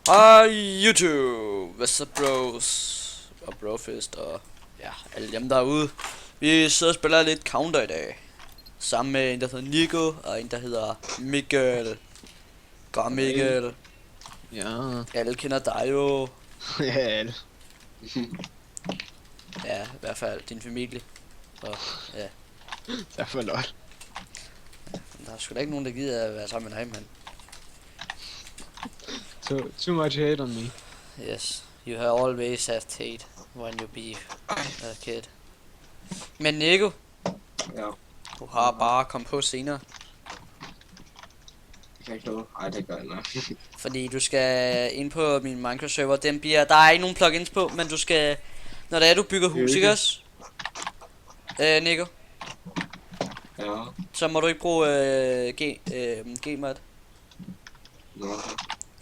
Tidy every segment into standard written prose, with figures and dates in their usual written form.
Hej YouTube, hvad så bros og brofist og ja, alle dem derude. Vi sidder og spiller lidt Counter i dag. Sammen med en der hedder Nico og en der hedder Mikkel. Godt Mikkel. Ja. Alle kender dig jo. Ja. Ja, i hvert fald din familie. Og ja, Tak for lot. der er sgu da ikke nogen der gider at være sammen med dig, mand. So, too much hate on me. Yes, you have always had hate when you be a kid. Men Nico, Ja, du har bare kommet på senere. det kan ikke noget. Ej, det gør jeg nok. Fordi du skal ind på min Minecraft server. Den bliver, der er ikke nogen plugins på, men du skal, når det er du bygger hus, ikke også? Nico, Ja, så må du ikke bruge Gmod. nå.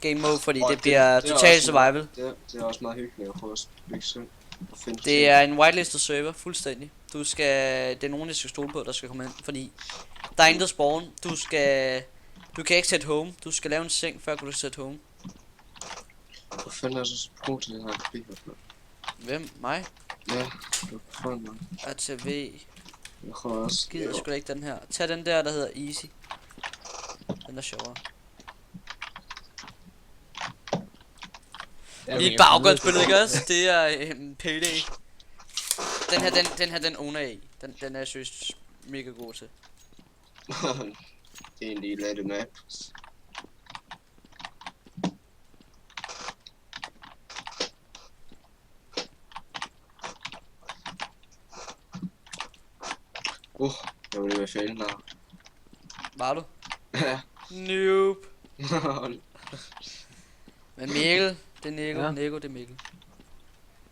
Game mode, fordi Og det bliver det er total også survival. Det er også meget hyggeligt at prøve at bygge selv. Og finde Det ting. er en whitelisted server, fuldstændig. Du skal, det er nogen, der skal stole på, der skal komme ind, fordi der er intet spawn. Du kan ikke sætte home. Du skal lave en seng, før du kan sætte home. Hvor fanden er så god til det her biler? Hvem? Mig? Ja, du kan få mig. ATV. Jeg tror også. Gider sgu da ikke den her. Tag den der hedder Easy. Den er sjovere. I baggrundsbilledet, ikke også? Det er en payday. Den owner jeg i. Den er jeg seriøst mega god til. Det er en lille af det map. Jeg ville være fælden der. Var du? Ja. Nope. Men Mikkel, det er Nico. Ja. Nico, det er Mikkel.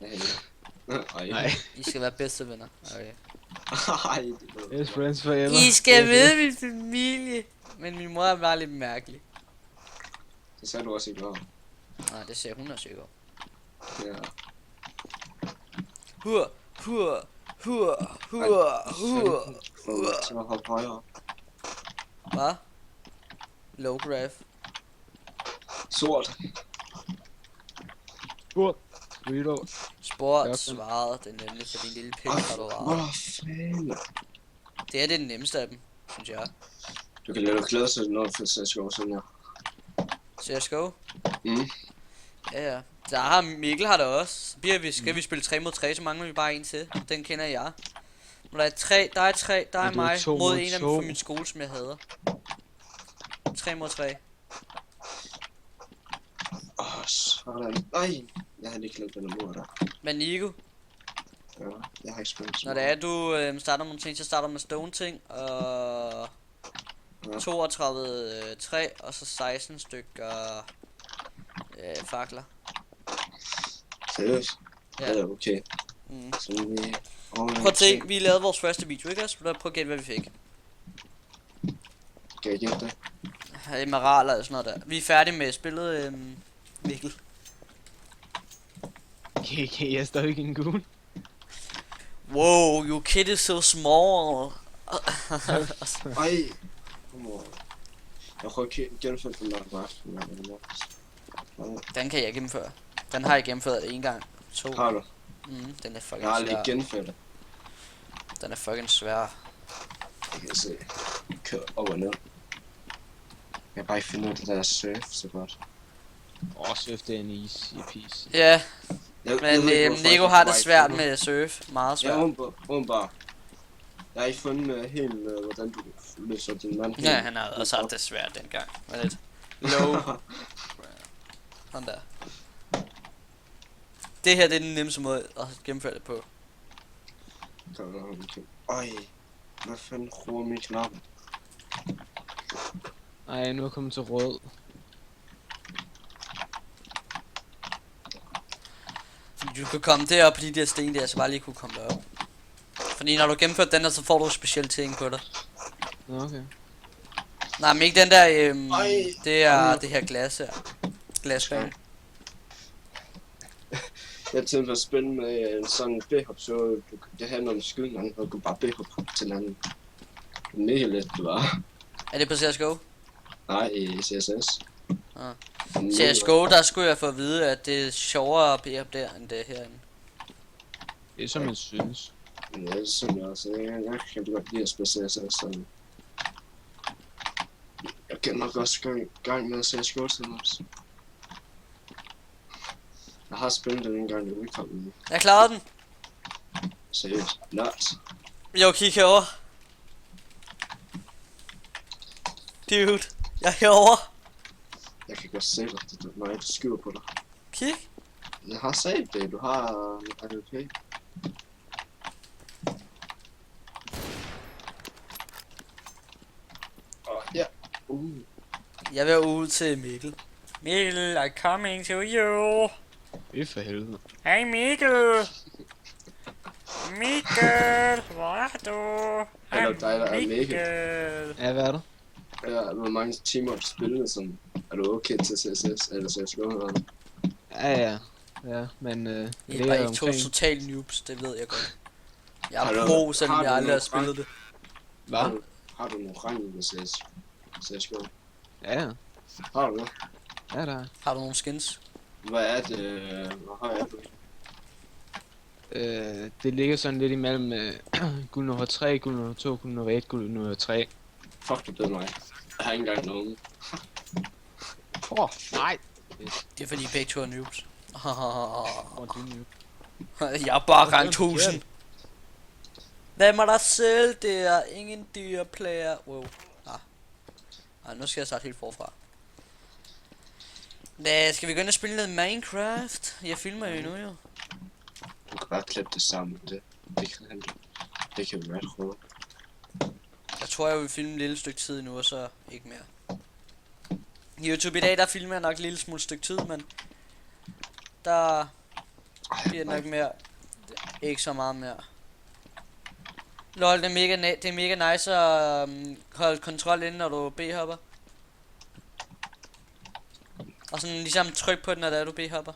Ej. Nej. I skal være bedste venner. Okay. Ej, det er Best friends forever. I skal med min familie. Men min mor er bare lidt mærkelig. Det sagde du også i går. Nej, det ser hun også ikke. Ja. Hur. Få mig til at hoppe højere. Hvad? Low graph. Sort. Spurt. Reload. Sport Ja, svarede det nemlig for din lille pik, har du varet. Hvor fanden? Det er det nemmeste af dem, synes jeg. Du kan lade dig glæde sig, når du får CSGO sådan her. CSGO? Mm. Ja. Der har Mikkel har det også. Skal vi spille 3 mod 3, så mangler vi bare en til. Den kender jeg. Men der er 3, der er du er mig 2 mod mod en af dem 2. fra min skole, som jeg hader. 3 mod 3. Sådan. Ej, jeg havde lige glemt den mur der. Men Nico, Ja, jeg har ikke spillet så når det er du starter nogle ting, så starter med stone ting og Ja. 32 træ og så 16 stykker fakler. Seriøst? Ja. Ja, det er okay. Mm. Så vi... Prøv at se, vi lavede vores første video, ikke også? Prøv at gætte, hvad vi fik. Kan jeg gætte det? Emeraler og sådan noget der. Vi er færdige med spillet, Mikkel. KK, jeg er stadig en goon. Wow, your kid is so small. Ej! Jeg prøver at gennemføre den der bare. Den kan jeg gennemføre. Den har jeg gennemført en gang. 2. Har du? Den er fucking Jeg har aldrig svær. gennemført det. Den er fucking svær. Jeg kan se. Kør op og ned. Jeg kan bare ikke finde ud af det der surf så godt. Surf det er en easy piece. Ja, Jeg men ved ikke, hvorfor Nico jeg har kan det bare svært ikke finde med surf. Meget ud. Ja, svært. åbenbart. Jeg har ikke fundet helt, hvordan du løser din mand. Ja, han havde også haft det svært dengang. Hvad lidt? Low. Sådan der. Det her det er den nemmeste måde at gennemføre det på. Øj, hvad fanden ruer min knap? Ej, nu er jeg kommet til rød. Du kan komme derop på de der sten der, så bare lige kunne komme derop. Fordi når du gennemfører den der, så får du specielle ting på dig. Nå, okay. Nej, men ikke den der, Ej. det er det her glas her. Glasbane. Jeg tænkte at spille med sådan en backup, så det handler om skydning, og du kan bare backup til hinanden. Mega let, du var. Er det på CSGO? Nej, i CSS. Ah. CSGO, der skulle jeg få at vide, at det er sjovere at blive op der, end det er herinde. Det er som man synes. Ja, det synes jeg også. Jeg kan godt lide at spille CS, så... Jeg kan nok også gang med at CSGO til os. Jeg har spillet det en gang, det udkom. Jeg klarede den. Seriøst. Not. Jo, kig herover. Dude, jeg er herovre. Jeg kan godt se dig, det er mig, der skyder på dig. Kig. Jeg har set det, du har... Er det okay? Ja. Jeg vil ud til Mikkel. Mikkel, I'm coming to you. Det er for helvede. Hej Mikkel. Mikkel, hvor er du? Er det dig, der er Mikkel? Ja, hvad er det? Ja, hvor mange timer du spiller sådan? Er du okay til CSS eller CSGO eller noget? Ja. Ja, men I er bare ikke to total noobs, det ved jeg godt. Jeg Har er du- pro, selvom har jeg du aldrig har nogle spillet det. Hvad? Har du nogle rang med CSGO? Ja, Har du det? ja, der er. Har du nogle skins? Hvad er det? Hvor høj er du? Det ligger sådan lidt imellem guld nummer 3, guld nummer 2, guld nummer 1, guld nummer 3. Fuck, du ved mig. Jeg har ikke engang nogen. Nej! Det er fordi begge to er noobs. Hvor er du nu? Jeg er bare rang 1000. Hvad må der selv? Det er ingen dyre player. Wow. Ej, nu skal jeg starte helt forfra. Skal vi begynde at spille noget Minecraft? Jeg filmer jo nu jo. Du kan bare klippe det sammen. Det kan være ret hårdt. Jeg tror jeg vil filme et lille stykke tid nu, og så ikke mere. YouTube i dag, der filmer jeg nok et lille smule stykke tid, men der bliver nok mere. Ikke så meget mere. Lol, det er mega nice at holde kontrol inden, når du B-hopper. Og sådan ligesom tryk på den, når du B-hopper.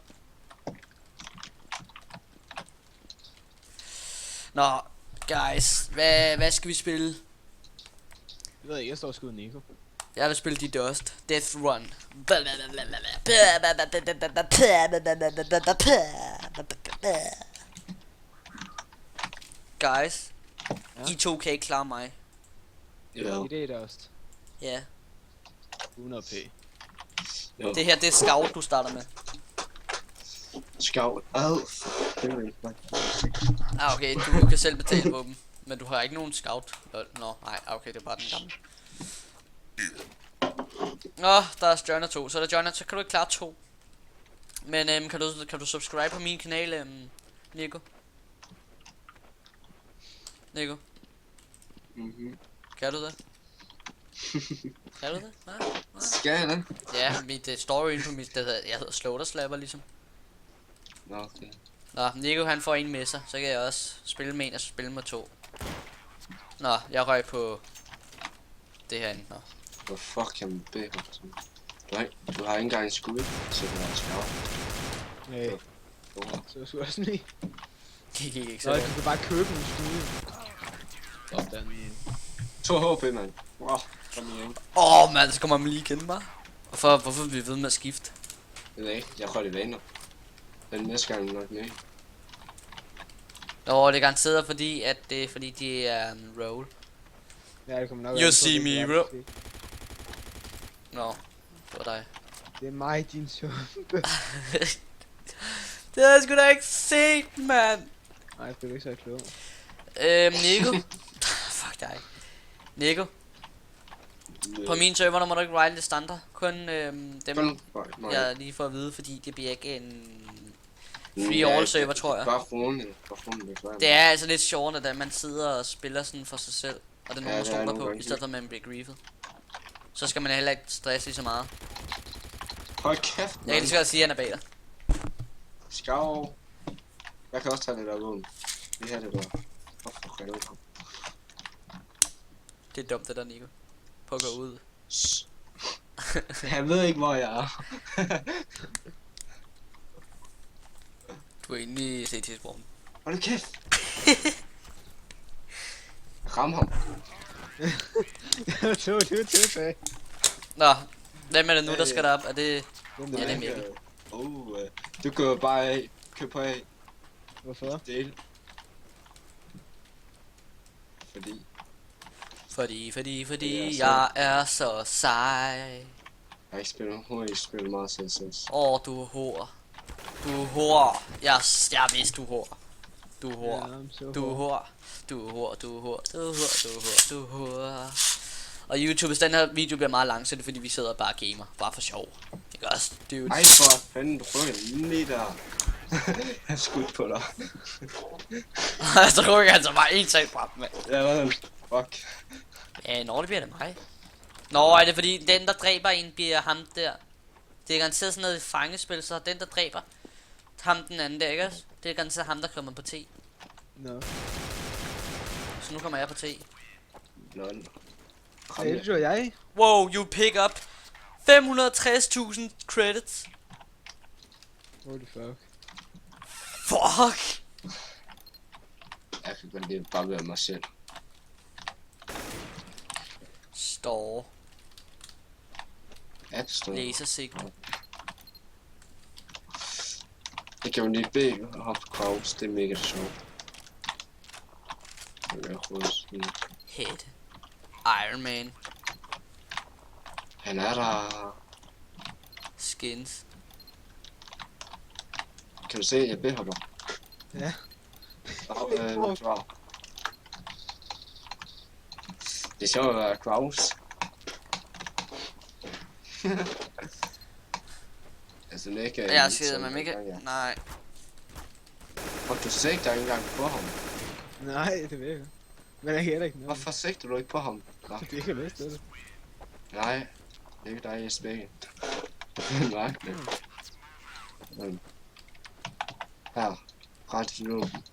Nå, guys, hvad skal vi spille? Jeg ved ikke, jeg står sgu ud Nico. Jeg vil spille de Dust. Death Run. Guys, Ja? I to kan ikke klare mig. Ja. Det er det også. Ja. 100p. Jo. Det her, det er scout, du starter med. Scout. Det er ikke mig. Okay, du kan selv betale på dem. Men du har ikke nogen scout. Nå, nej, okay, det er bare den gamle. Nå, der er Joiner 2. Så er der Joiner, så kan du ikke klare 2. Men kan du subscribe på min kanal, Nico? Nico, Mhm. kan du det? Kan du det? Nej? Skal jeg det? Ja, mit story inde på mit, jeg hedder Slaughterslapper ligesom. Nå, okay. Nå, Nico han får en med sig, så kan jeg også spille med en og spille med 2. Nå, jeg røg på det herinde. Nå. Hvor fuck kan man bede ham sådan? Du har ikke engang en skud, så du har scout. Nej, så skulle jeg sådan lige. Det gik ikke Nå, så du kan bare købe en stude. Sådan. 2 HP, mand. Wow, kom igen. mand, så kommer man lige igen bare. Hvorfor bliver vi ved med at skifte? Jeg ved ikke, jeg holder i vaner. Den næste gang nok med. Nå, det er garanteret fordi, at det er fordi de er roll. Ja, det kommer nok You an på, see hvilken me, app bro. du fik. Nå, det var dig. Det er mig, din søn. Det har jeg sgu da ikke set, mand. Nej, det er ikke så klog. Nico. Fuck dig. Nico, på min server, der må du ikke ride det standard. Kun dem, jeg lige får at vide, fordi det bliver ikke en free all server, tror jeg. Bare runde, Det er altså lidt sjovere, da man sidder og spiller sådan for sig selv, og det er nogen, Ja, man det er stoler nogle på, gange i stedet for at man bliver griefet. Så skal man heller ikke stresse lige så meget. Hold kæft, Jeg kan mand. lige så godt sige, at han er bag dig. Skav. Jeg kan også tage det der våben. Vi har det der. Hvorfor kan jeg ikke? Det er dumt, det der, Nico. På at gå ud. Jeg ved ikke, hvor jeg er. Du er inde i CT-sporten. Hold kæft. Ram ham. Det var tilbage. Nå, hvem er det nu, der skal derop? Er det Hvem Ja, er det er det? Mikkel. Du går bare af. Køb på af. Hvorfor? Del. Fordi. Fordi Ja, jeg er så sej. Jeg har ikke spillet meget CSS. Du er hår. Du er hår. Jeg vidste, du er hår. Du er hår. Ja, så Du er hår. Du er hår. Du er hår. Du er hår. Du er hår. Du er hår. Og YouTube, hvis den her video bliver meget lang, så er det fordi vi sidder og bare gamer. Bare for sjov. Ikke også, dude? Ej, for fanden, du rykker lige der. Jeg har skudt på dig. Så rykker han så bare en sag frem, mand. Ja, hvad? Fuck. Ja, når det bliver det mig. Nå, er det fordi den der dræber en bliver ham der. Det er garanteret sådan noget fangespil, så den der dræber ham den anden der, ikke også? Det er garanteret ham der kommer på T. Nå. Så nu kommer jeg på T. Lol. Kom Hey, her. det gjorde jeg. Wow, you pick up 560.000 credits. Holy fuck. Fuck. Jeg kan godt lide bare være mig selv. Store. App Store. Lasersigte. Jeg kan jo lige bede og hoppe Kraus. Det er mega sjovt. Det er sådan. Head. Iron Man. Han er der. Skins. Kan du se, at jeg behopper? Ja. Wow. Det er sjovt at være Kraus. Altså, det er ikke... Jeg siger med Mikkel. Nej. Og du sigter ikke engang på ham. Nej, det ved jeg. Men jeg heller ikke noget. Hvorfor sigter du ikke på ham? Nå, Det er ikke lyst til det. nej. Det er ikke dig, jeg spækker. Det er mærkeligt. Her. Ret i låben.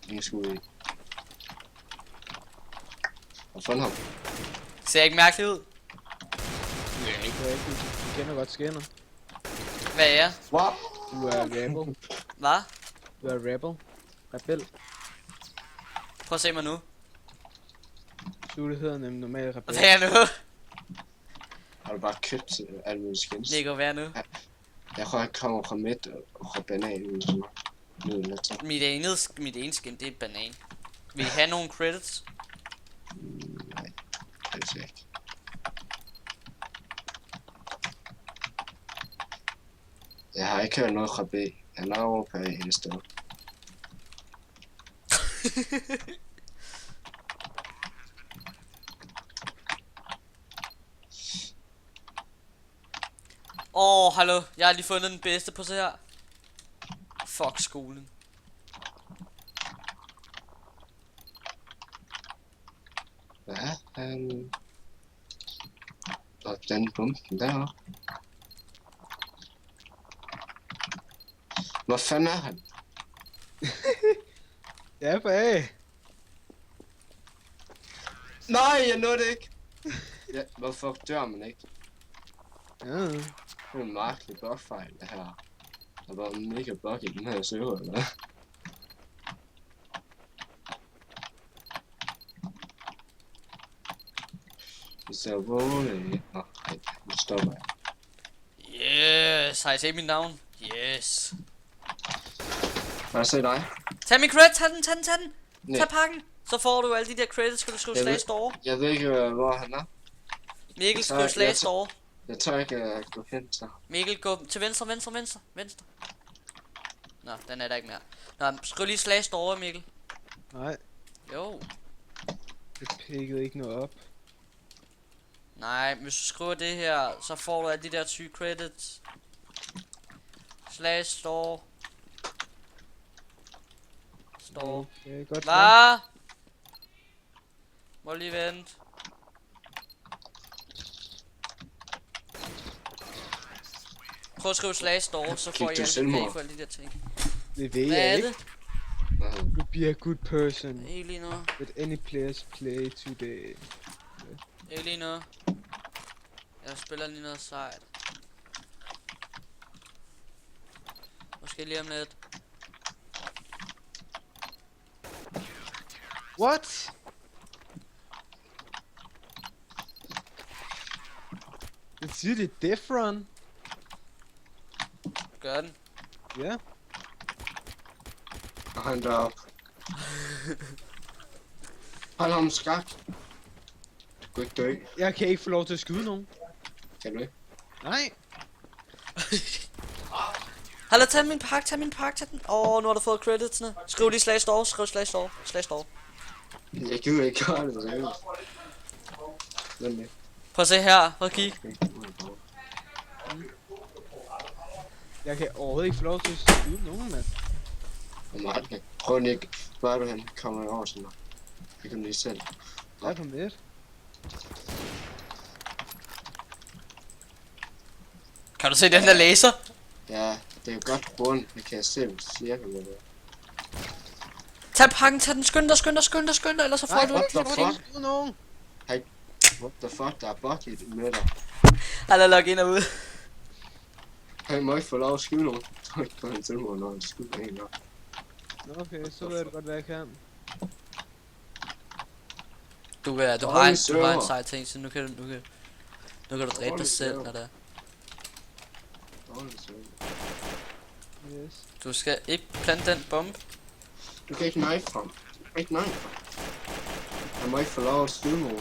Ingen skud i. Og fund ham. Ser ikke mærkeligt ud. Ja, ikke rigtigt. Du kender godt skinner. Hvad er jeg? What? Du er rebel. Hvad? Du er rebel. Rebel. Prøv at se mig nu. Du det hedder nemlig normal rebel. Hvad er jeg nu? Har du bare købt alle mulige skins? Nico, hvad er jeg nu? Jeg tror, jeg kommer fra midt og fra banan ud til mig. Mit ene skin, det er banan. Vil I have nogle credits? Nej, det er ikke. Jeg har ikke hørt noget fra B. Jeg er over på A i stedet. Hallo. Jeg har lige fundet den bedste på så her. Fuck skolen. Hvad? Og den pumpen deroppe. Hvor fanden er han? Ja, for A. Nej, jeg nåede det ikke. Ja, hvorfor dør man ikke? Ja. Det er en mærkelig bugfejl, det her. Der var en mega bug i den her server, eller hvad? Det ser roligt. Nå, nej, nu stopper jeg. Yes. Har I set mit navn? Yes. Kan jeg se dig? Tag min credit. Tag den. Nej. Tag pakken. Så får du alle de der credits. Skal du skrive Jeg slag ved- store? Jeg ved ikke, hvor han er. Mikkel, Så skriv jeg slag tager- store. Jeg tør ikke gå hen til. Mikkel, gå til venstre. Nå, den er der ikke mere. Nå, skriv lige slag store, Mikkel. Nej, Jo. det pikkede ikke noget op. Nej, hvis du skriver det her, så får du alle de der 20 credits. Slash store. Store. Okay, godt. Hvad? Må lige vente. Prøv at skrive slash store, så Gik får I du alle selvmord? for alle de der ting. Det ved Hvad jeg er ikke. det? Hvad? You be a good person. Ikke lige nu. Let any players play today. Ikke lige nu. Jeg spiller lige noget sejt. Måske lige om lidt. What? It's really different. gøre den. Ja. Og han deroppe. Hold ham skak. Du kan ikke dø. Jeg kan ikke få lov til at skyde nogen. Kan du ikke? Nej. Hallo, tag min pakke, tag den. Nu har du fået creditsene. Skriv lige slag store, skriv slag store. Jeg gider ikke gøre det, seriøst. Vent lidt. Prøv at se her, prøv at kigge. Jeg kan overhovedet ikke få lov til at skyde nogen, mand. Prøv Nick. Hvor er du hen? Kommer over til mig. Jeg kan lige selv. Jeg er på midt. Kan du se den der laser? Ja, det er jo godt grund. Jeg kan se cirka hvad det er. Tag pakken, tag den, skynd dig, ellers så får du... what the Jeg kan ikke fuck? skyde nogen. What the fuck? Der er bucket med dig. Han er logget ind og ud. Han må ikke få lov at skyde nogen. Jeg tror ikke på hans tilhører, når han skyder en op. Nå, okay, så ved jeg godt, hvad jeg kan. Du har en sej ting, så nu kan du dræbe dig selv, når det er. Dårligt server. Yes. Du skal ikke plante den bombe. Du kan ikke knife ham. Ikke knife ham. Han må ikke få lov at skyde nogen.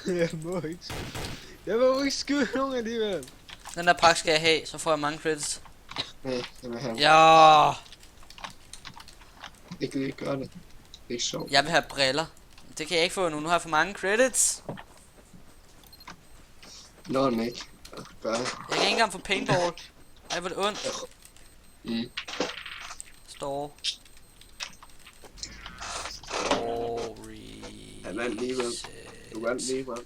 Jeg må ikke skyde. Jeg må ikke skyde nogen alligevel. Den der pakke skal jeg have, så får jeg mange credits. Nej, jeg vil have. Ja, Jeg kan ikke gøre det. Det er ikke sjovt. jeg vil have briller. Det kan jeg ikke få nu, nu har jeg for mange credits. Nå, den ikke. Gør det. Jeg kan ikke engang få paintball. Ej, hvor er det ondt. Mm. Store. Han vandt alligevel. Du vandt alligevel.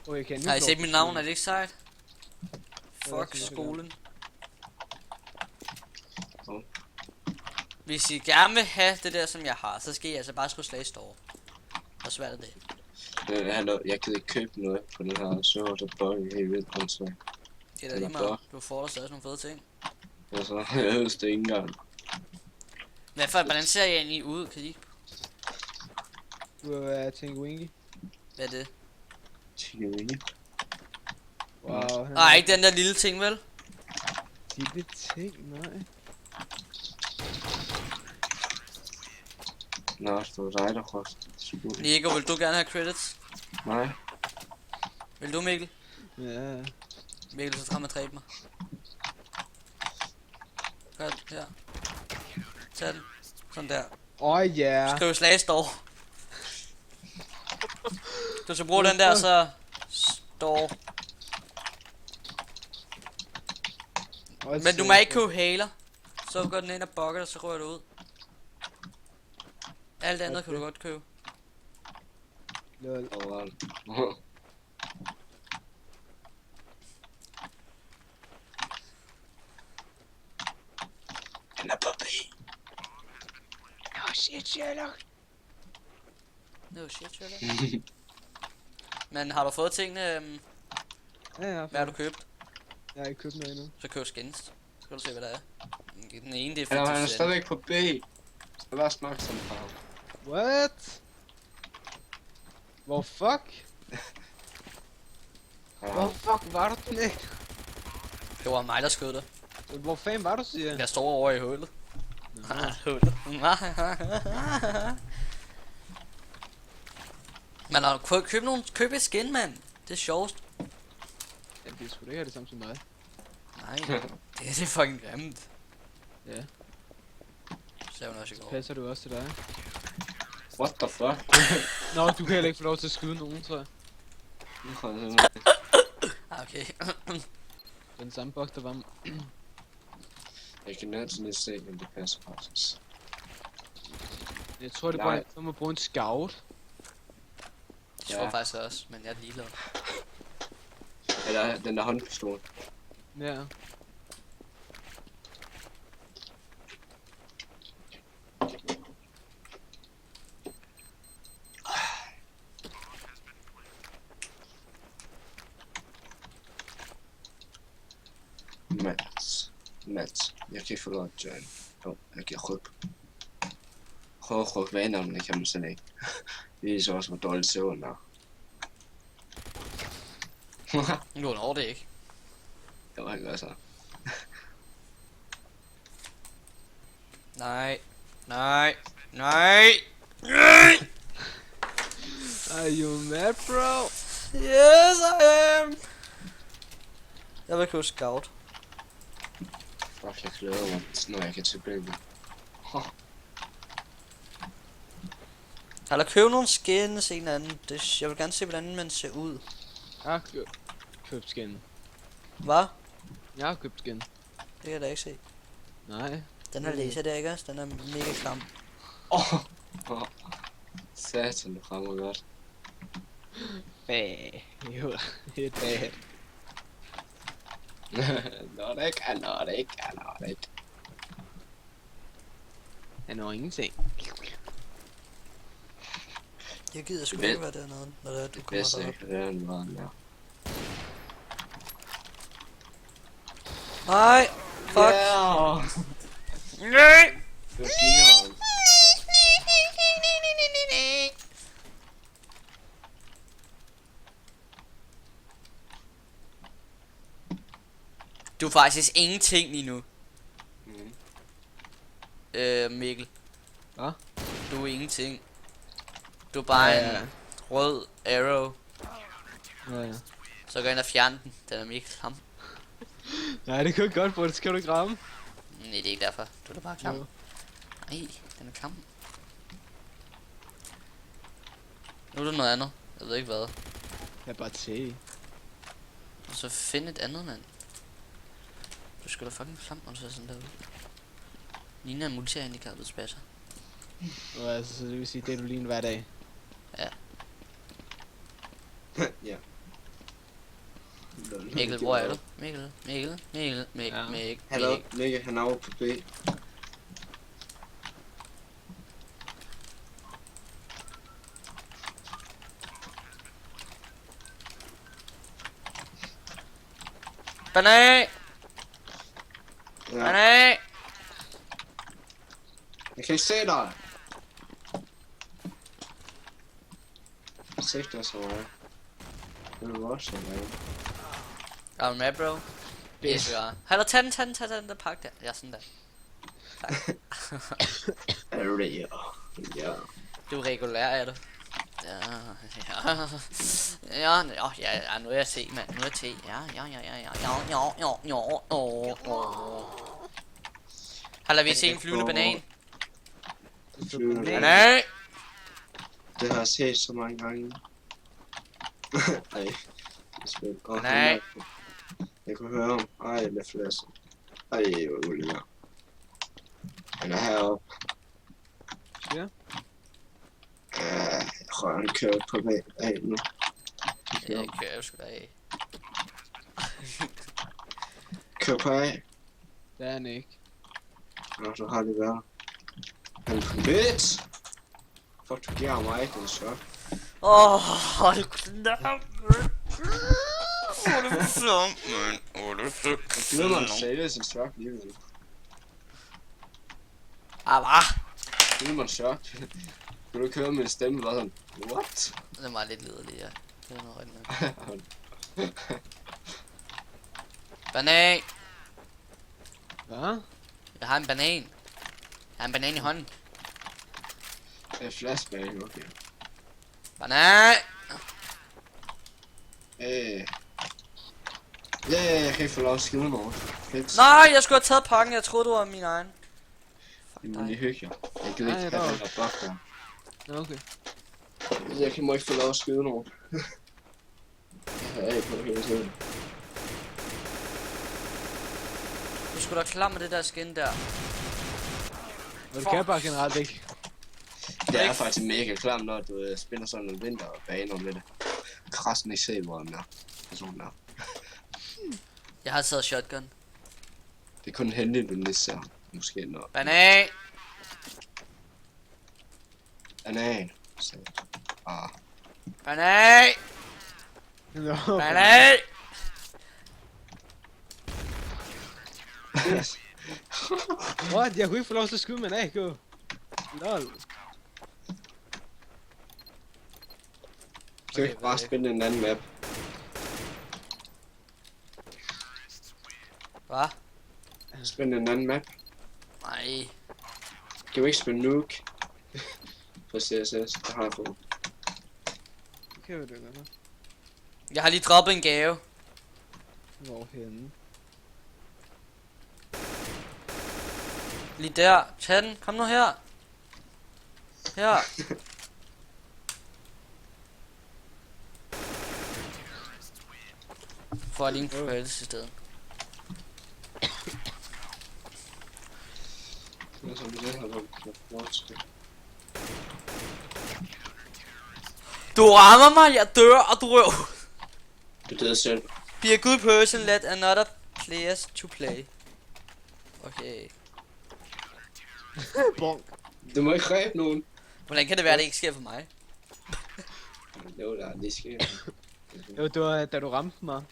Okay, kan Har I set mit navn? Er det ikke sejt? Ja, Fuck det er skolen. Oh. Hvis I gerne vil have det der, som jeg har, så skal I altså bare skrive slag store. Hvor svært er det? Jeg kan ikke købe noget på den her server, der bugger helt vildt åndssvagt. Det er da lige meget. Du får da stadig nogle fede ting. Altså, jeg høres det ikke engang. Hvordan ser jeg egentlig ud? Kan I ikke? Du vil være Tinguingi. Hvad er det? Teori. Wow. Nej, ikke den der lille ting, vel? Lille ting, nej. Nå, det var dig, der røst. Nico, vil du gerne have credits? Nej. Vil du, Mikkel? Ja. Mikkel, så skal man dræbe mig. Godt, her. Tag den. Sådan der. Ja. Skriv slag store. Du skal bruge den der, så... Store. Men du må ikke købe haler. Så går den ind og bokker, og så rører du ud. Alt andet kan du godt købe. Lol. Han er på B. Oh shit, Sherlock. No shit, Sherlock. Men har du fået tingene? Ja, Hvad har du købt? jeg har ikke købt noget endnu. Så køb skins. Skal du se, hvad der er. Den ene, det er Han er 50 cent. stadigvæk på B. Så lad os snakke som par. What? Hvor fuck? Hvor fuck var du den ikke? Det var mig, der skød dig. Hvor fanden var du, siger jeg? Jeg står over i hullet. Nå. Hullet. Men køb et skin, mand. Det er sjovest. Ja, det er sgu da ikke det samme som mig. Nej, det er fucking grimt. Ja. Så er hun også i går. Passer du også til dig? What the fuck? Nå, du kan heller ikke få lov til at skyde nogen, tror jeg. Okay. Den samme bug, der var... Jeg kan altid lige se, om det passer faktisk. Jeg tror, det Nej. bare er, at bruge en scout. Det tror jeg faktisk også, men jeg er ligeglad. Eller den der håndpistol. Ja. Mats. Jeg kan ikke få lov at join. Jo, jeg kan rykke. Prøv at rykke vaner, men det kan man sådan ikke. Det er så også, hvor dårligt søvn er. Jo, når det ikke. Det var han gør så. Nej. Nej. Nej. Nej. Are you mad, bro? Yes, I am. Jeg vil købe scout. Fuck, jeg glæder mig, når jeg kan tilbage. Eller købe nogle skins, en eller anden. Jeg vil gerne se, hvordan man ser ud. Jeg har købt skin. Hvad? Jeg har købt skin. Det kan jeg da ikke se. Nej. Den her laser der, ikke også? Den er mega klam. Satan, du rammer godt. Bæh. Jo, helt bad. Nå, det ikke, nå, det ikke, nå, det ikke. Han når ingenting. Jeg gider sgu Det ikke være dernede, når det er, du kommer Bedst derop. ikke, det er en varm der. Nej! Fuck! Yeah. Nej! Det var fineren. Du er faktisk ingenting lige nu, Mm. Mikkel. Hvad? Du er ingenting. Du er bare en rød arrow. Ja. Så gå ind og fjern den. Den er mega klam. Nej, det kunne godt, bro. Det skal du ikke ramme. Nej, det er ikke derfor. Du er da bare klam. Jo. Nej, den er klam. Nu er det noget andet. Jeg ved ikke hvad. Jeg er bare til. Og så find et andet, mand. Du skal da fucking klam, når du ser sådan der ud. Ligner en multihandicappet spasser. Og altså, så det vil sige, det er du lige hver dag. Ja. Mikkel, hvor er du? Mikkel. Ja. Hallo, Mikkel, han er over på B. Banan! Ja. Banan! Jeg kan ikke se dig. Se dig så meget. Det er også sådan. Er du med, bro? Yes, vi er. Hallo, tag den der pakke der. Ja, sådan der. Tak. Er du det? Ja. Du er regulær, er du? Ja, nu er jeg se, mand. Nu er jeg til. Ja. Har vi set en flyvende banan? Banan! Det har jeg set så mange gange. Ej. Nej. Jeg kunne høre ham. Ej, det er flæs. Ej, hvor ulækker. Han er heroppe. Ja. Jeg tror, han kører på vej af nu. Jeg kører jo sgu da af. Kør på af. Det er han ikke. Nå, så har det været. Han er på bitch! Fuck, du giver mig ikke en chok. Hold knap, mand. Hvor er det flot, mand. Hvor er det flot. Jeg gider mig en seriøs en chok lige nu. Hvad? Gider mig en chok. Kan du køre med en stemme, der sådan, what? Det er meget lidt liderlig, ja. Det er noget rigtigt med. Banan! Hvad? Jeg har en banan. Jeg har en banan i hånden. Det er flashbang, okay. Banan! Jeg kan ikke få lov at skyde mig over. Fedt. Nej, jeg skulle have taget pakken. Jeg troede, du var min egen. Fuck Jamen, det dig. er hyggeligt. Jeg gider Nej, ikke have den der buff der. Okay. Jeg må ikke få lov at skyde nogen. Jeg har ikke noget hele tiden. Du skulle da klar med det der skin der. Og du kan bare generelt ikke. Det er faktisk mega klam, når du spiller sådan nogle vinterbaner med det. Krassen ikke se, hvor den er. Personen er. Jeg har taget shotgun. Det er kun hente, du lige ser. Måske når... Banan! Banan. Så... Banan! Nå. Banan! What? Jeg kunne ikke få lov til at skyde med en AK. Lol. Så kan bare spille en anden map. Hvad? Spænd en anden map. Nej. Kan vi ikke spille Nuke? På CSS, det har jeg fået. Det kan vi da gøre. Jeg har lige droppet en gave. Hvorhenne? Lige der. Tag den. Kom nu her. Her. Får lige en credits i stedet. Det er som det her, hvor Du rammer mig, jeg dør, og du røv. du døde selv. Be a good person, let another players to play. Okay. Bonk. Du må ikke ræbe nogen. Hvordan kan det være, at det ikke sker for mig? Det var der, det sker. Jo, det var da du ramte mig.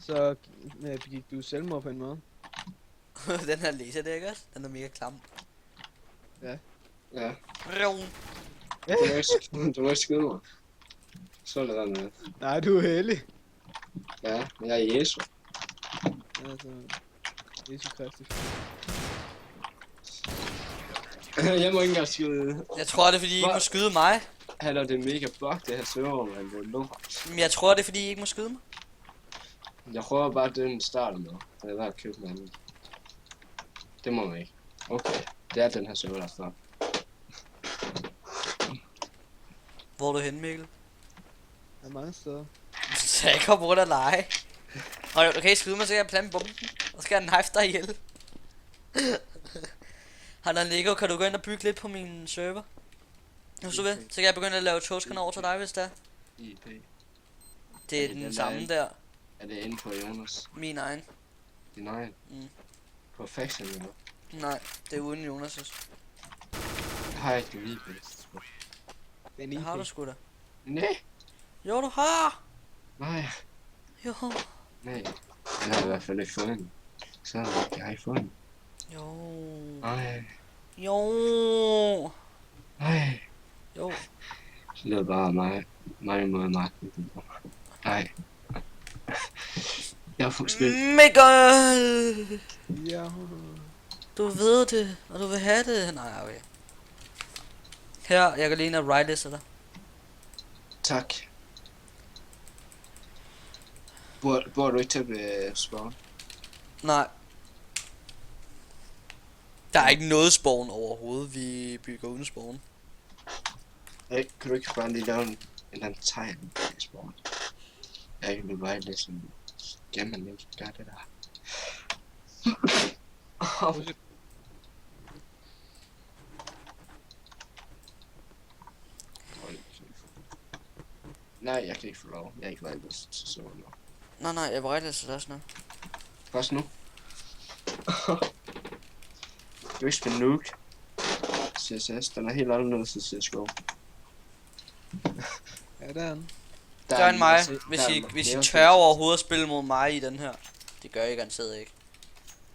Så begik du selvmord på en måde. Den her laser, det ikke også? Den er mega klam. Ja. Røv. Du må ikke skyde mig. Så er det der med. Nej, du er heldig. Ja, men jeg er Jesus. Altså, Jesus Kristus. Jeg må ikke engang skyde. Jeg tror, det er fordi, I ikke må skyde mig. Han er det mega bug, det her server, man. Det er lort. Men jeg tror, det er fordi, I ikke må skyde mig. Jeg prøver bare den starten med. Det er der at købe en anden. Det må man ikke. Okay, det er den her server derfra. Hvor er du henne, Mikkel? Der er mange steder. Så jeg kommer rundt og lege. Og du kan ikke skyde mig, så kan jeg plante bomben. Og så skal jeg knife dig ihjel. Har der en Lego, kan du gå ind og bygge lidt på min server? Hvis du vil, så kan jeg begynde at lave togskanaler over til dig, hvis det er. IP. Det er det den den samme der? der. Er det inde på Jonas? Min egen. Din egen? Mm. På faxen eller? Nej, det er uden Jonas'. Jeg har ikke det IP. Den Det har du sgu da. Nej. Jo, du har! Nej. Jo. Nej. Jeg har i hvert fald ikke fået den. Så jeg har ikke fået den. Jo. Nej. Jo. Nej. Jo. Det er bare mig mod mig. Nej. Jeg har fået spillet. Mikkel! Ja. Du ved det, og du vil have det. Nej, okay. Her, jeg kan lige ind og right dig. Tak. Bor du ikke til at spawn? Nej. Der er ikke noget spawn overhovedet. Vi bygger uden spawn. Hey, kan du ikke bare lige lave en eller anden tegn i spawn? Jeg kan blive bare lidt sådan... Skal man ikke gøre det der? Nej, jeg kan ikke få lov. Jeg er ikke været til så nu. Nej, jeg vil right dig også nu. Først nu. Du ikke spille Nuke. CSS, den er helt anderledes til CSGO. Ja, der er den. Gør end mig, hvis I tør overhovedet at spille mod mig i den her. Det gør I garanteret ikke.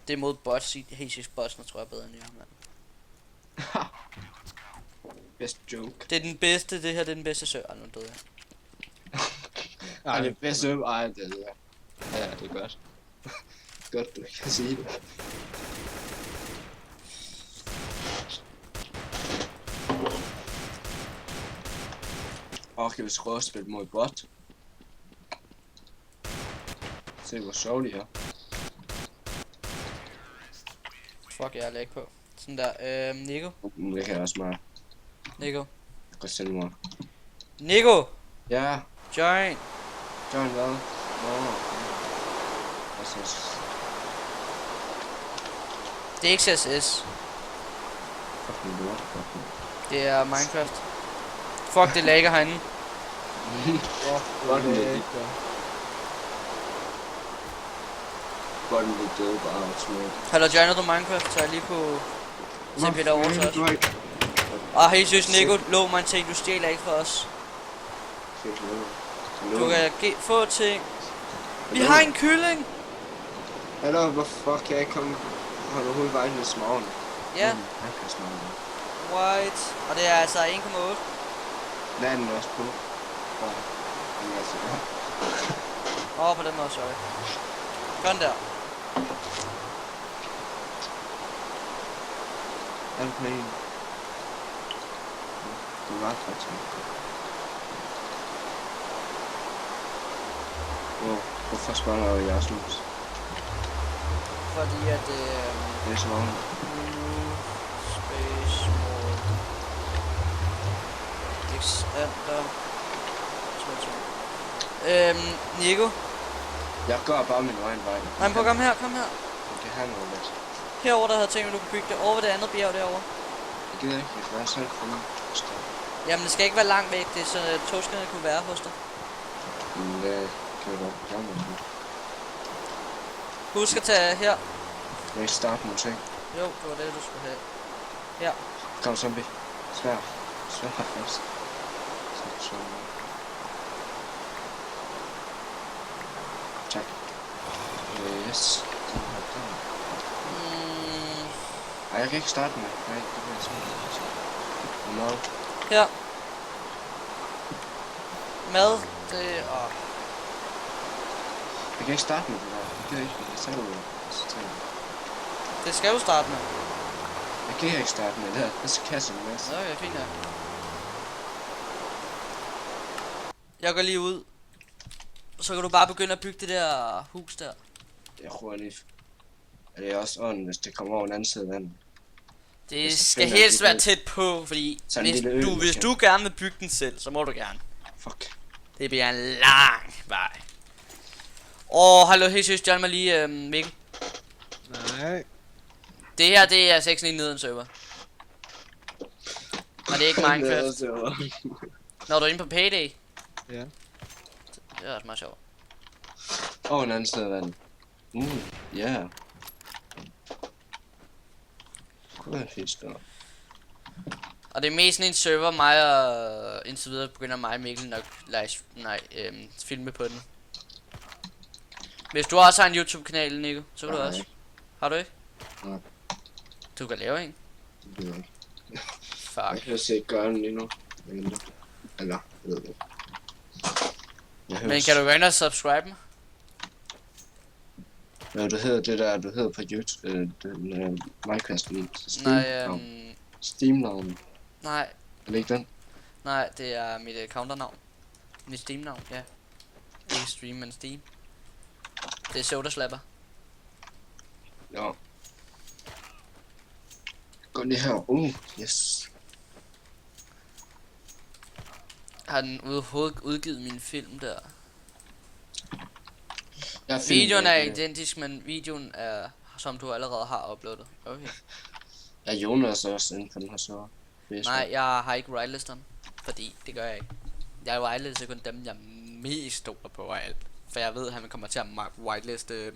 Det er mod bots, Hasi's bots, tror jeg bedre end jer, mand. Best joke. Det er den bedste, det her det er den bedste server. Nu døde jeg. Ej, det er bedst joke. Ej, det er det. Ja, det er godt. Godt, du kan sige det. Kan vi prøve at spille mod bot? Se hvor sjovt de er. Fuck, jeg er læg på. Sådan der, Nico. Det kan jeg også meget. Nico. Jeg kan sende mig. Nico! Ja, Join! John hvad? Hvad så? Det er ikke CSS. Fucking lort, fucking. Det er Minecraft. Fuck, det lagger herinde. Botten er lidt der. Botten er død bare smuk. Hallo, joiner du Minecraft? Så er jeg lige på TP derovre til os. Hey, synes Nico, lov mig en ting, du stjæler ikke fra os. Du kan få ting. Vi har en kylling! Hallo, hvorfor kan jeg ikke komme? Har du overhovedet vejen med smagen? Ja, Han kan smage det. white. Og det er altså 1,8. Hvad er den også på? På den måde, sorry. Sådan der. Er du på en? Du var faktisk. Hvorfor spørger jeg jeres hus? Fordi at Det er så meget. Space Mode Xander Nico. Jeg går bare min egen vej. Nej, men prøv at komme her, kom her. Det her noget lidt. Herover der havde tænkt, at du kunne bygge det over ved det andet bjerg derovre. Jeg gider ikke, jeg skal være selv for mig. Jamen, det skal ikke være langt væk, det er så togskinnerne kunne være hos dig. Men det kan jeg godt gøre med det. Husk at tage her. Må jeg starte nogle ting? Jo, det var det, du skulle have. Her. Kom, zombie. Svær. Svær først. Så. Tak. Yes. Ej, jeg kan ikke starte med. Nej, det bliver sådan. Mad. Her. Mad, det og... Jeg kan ikke starte med det der. Jeg kan ikke. Jeg tager det. Det skal du starte med. Jeg kan ikke starte med det her. Det skal kasse en masse. Så er det fint her. Jeg går lige ud. Så kan du bare begynde at bygge det der hus der. Jeg tror lige. Er det også ånden, hvis det kommer over en anden side af vandet? Det Hvis jeg skal finder helst de være der- tæt på, fordi Sådan en hvis lille ø, du, hvis måske. du gerne vil bygge den selv, så må du gerne. Fuck. Det bliver en lang vej. Åh, hallo, helt seriøst, John mig lige, Mikkel. Nej. Det her, det er 6 neden server. Og det er ikke Minecraft. Når du er inde på Payday. Ja. Det er også meget sjovt. Over en anden side af vandet. Ja. Kunne være fedt større. Og det er mest sådan en server, mig og indtil videre begynder mig og Mikkel nok filme på den. Hvis du også har en YouTube-kanal, Nico, så kan du Nej. også. Har du ikke? Nej. Du kan lave en. Det ved jeg ikke. Jeg Fuck. kan ikke gøre den lige nu. Eller, jeg ved det ikke. Men kan du gå ind og subscribe mig? Hvad du hedder det der, du hedder på YouTube, Minecraft Nej, Steam-navn. nej, Er det ikke den? nej, det er mit counternavn. Mit Steam-navn, ja. Ikke Stream, men Steam. Det er Soda Slapper. Ja. Gå lige her. Yes. Har den overhovedet udgivet min film der? Jeg Videoen er identisk, men videoen er, som du allerede har uploadet. Okay. Er Jonas også inde på den her server? Nej, jeg har ikke whitelistet dem, fordi det gør jeg ikke. Jeg whitelister kun dem, jeg mest stoler på og alt. For jeg ved, at han kommer til at whiteliste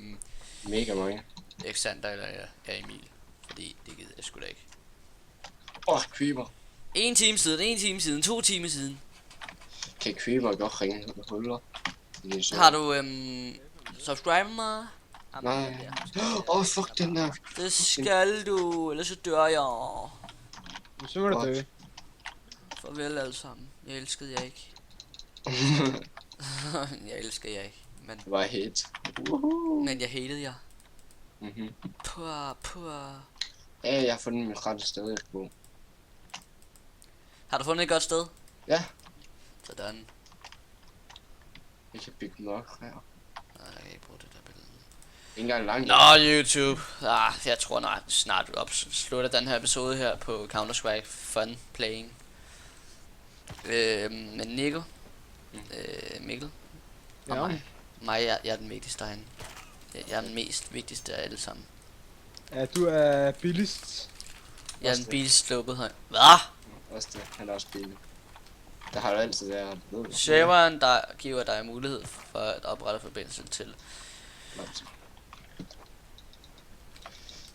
Mega mange. Alexander eller Emil. Fordi det gider jeg sgu da ikke. Creeper. 1 time siden, 2 timer siden. Kan Creeper godt ringe huller? Har du subscribe mig? Nej. Fuck den der. Det skal du, ellers så dør jeg. Men så må du dø. Farvel alle sammen. Jeg elskede jer ikke. Jeg elsker jer ikke. Men, Det var hit. men jeg hatede jer. Mhm. Pur. Ja, jeg har fundet mit rette sted, jeg skal bo. Har du fundet et godt sted? Ja. Sådan. Jeg kan bygge nok her. Nej, jeg kan ikke bruge det der billede. Ikke engang langt. Nå, YouTube. Jeg tror snart vi slutter den her episode her på Counter-Strike Fun Playing. Men Nico, Mikkel og mig jeg er den vigtigste derinde. Jeg er den mest vigtigste af alle sammen. Ja, du er billigst. Jeg er den billigst sluppet her. Hvad? Også det. Han er også billig. Der har du altid været. Serveren, der giver dig mulighed for at oprette forbindelse til.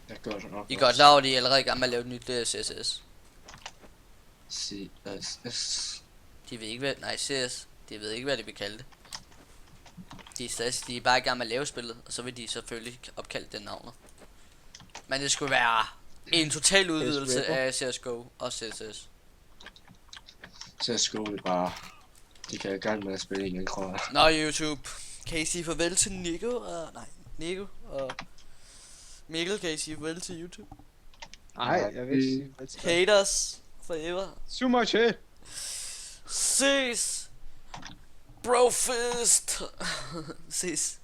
Jeg gør det nok. I godt klar over, at I er allerede i gang med at lave et nyt CSS. CSS. De ved ikke hvad, nej CS, de ved ikke hvad de vil kalde det. De er bare i gang med at lave spillet, og så vil de selvfølgelig opkalde det navnet. Men det skulle være en total udvidelse af CSGO og CSS. CSGO er bare... De kan i gang med at spille igen, tror jeg. Nå YouTube, kan I sige farvel til Nico og... Nej, Nico og... Mikkel, kan I sige farvel til YouTube? Nej, jeg vil ikke sige, hvad det skal. Haters forever. So much hate. Ses. Brofist. Ses.